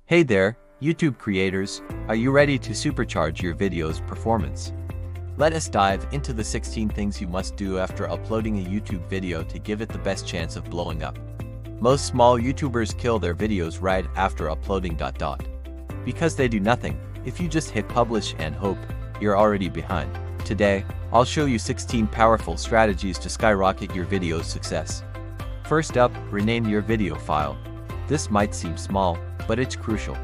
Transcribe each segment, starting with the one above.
Hey there, YouTube creators, are you ready to supercharge your video's performance? Let us dive into the 16 things you must do after uploading a YouTube video to give it the best chance of blowing up. Most small YouTubers kill their videos right after uploading. Because they do nothing. If you just hit publish and hope, you're already behind. Today, I'll show you 16 powerful strategies to skyrocket your video's success. First up, rename your video file. This might seem small, but it's crucial.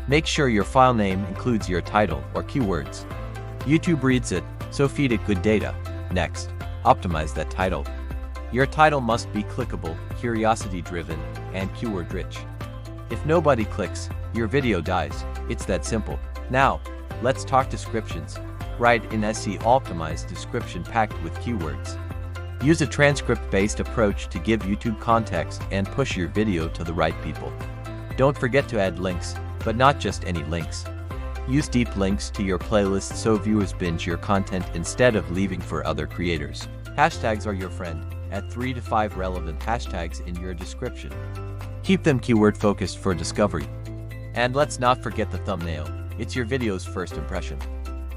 Make sure your file name includes your title or keywords. YouTube reads it, so feed it good data. Next, optimize that title. Your title must be clickable, curiosity-driven, and keyword-rich. If nobody clicks, your video dies. It's that simple. Now, let's talk descriptions. Write an SEO-optimized description packed with keywords. Use a transcript-based approach to give YouTube context and push your video to the right people. Don't forget to add links, but not just any links. Use deep links to your playlist so viewers binge your content instead of leaving for other creators. Hashtags are your friend. Add 3 to 5 relevant hashtags in your description. Keep them keyword-focused for discovery. And let's not forget the thumbnail. It's your video's first impression.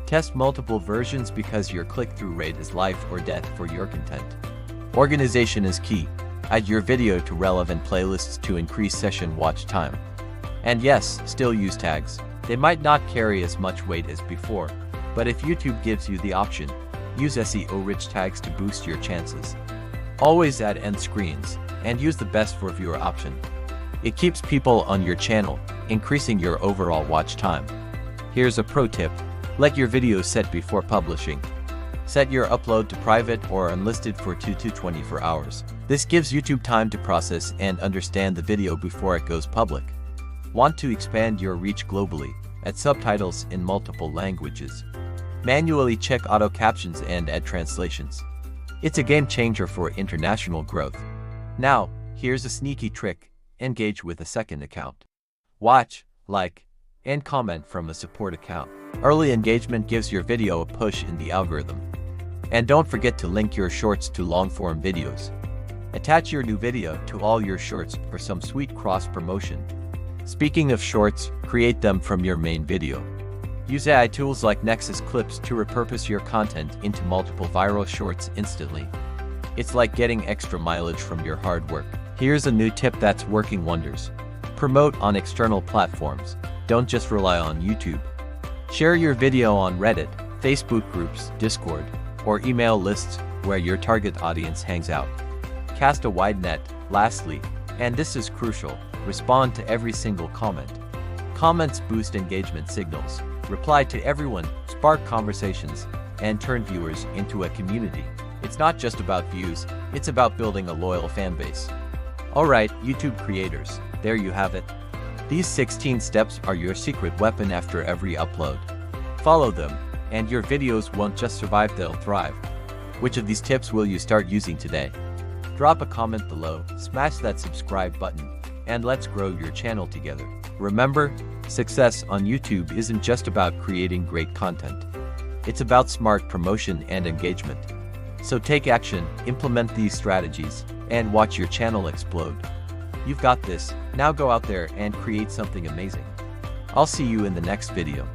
Test multiple versions because your click-through rate is life or death for your content. Organization is key. Add your video to relevant playlists to increase session watch time. And yes, still use tags. They might not carry as much weight as before, but if YouTube gives you the option, use SEO-rich tags to boost your chances. Always add end screens, and use the best for viewer option. It keeps people on your channel, increasing your overall watch time. Here's a pro tip. Let your video set before publishing. Set your upload to private or unlisted for 2 to 24 hours. This gives YouTube time to process and understand the video before it goes public. Want to expand your reach globally? Add subtitles in multiple languages. Manually check auto captions and add translations. It's a game changer for international growth. Now, here's a sneaky trick. Engage with a second account. Watch, like, and comment from a support account. Early engagement gives your video a push in the algorithm. And don't forget to link your shorts to long-form videos. Attach your new video to all your shorts for some sweet cross-promotion. Speaking of shorts, create them from your main video. Use AI tools like Nexus Clips to repurpose your content into multiple viral shorts instantly. It's like getting extra mileage from your hard work. Here's a new tip that's working wonders. Promote on external platforms. Don't just rely on YouTube. Share your video on Reddit, Facebook groups, Discord, or email lists where your target audience hangs out. Cast a wide net. Lastly, and this is crucial, respond to every single comment. Comments boost engagement signals. Reply to everyone, spark conversations, and turn viewers into a community. It's not just about views, it's about building a loyal fan base. Alright, YouTube creators, there you have it. These 16 steps are your secret weapon after every upload. Follow them, and your videos won't just survive, they'll thrive. Which of these tips will you start using today? Drop a comment below, smash that subscribe button, and let's grow your channel together. Remember, success on YouTube isn't just about creating great content. It's about smart promotion and engagement. So take action, implement these strategies, and watch your channel explode. You've got this. Now go out there and create something amazing. I'll see you in the next video.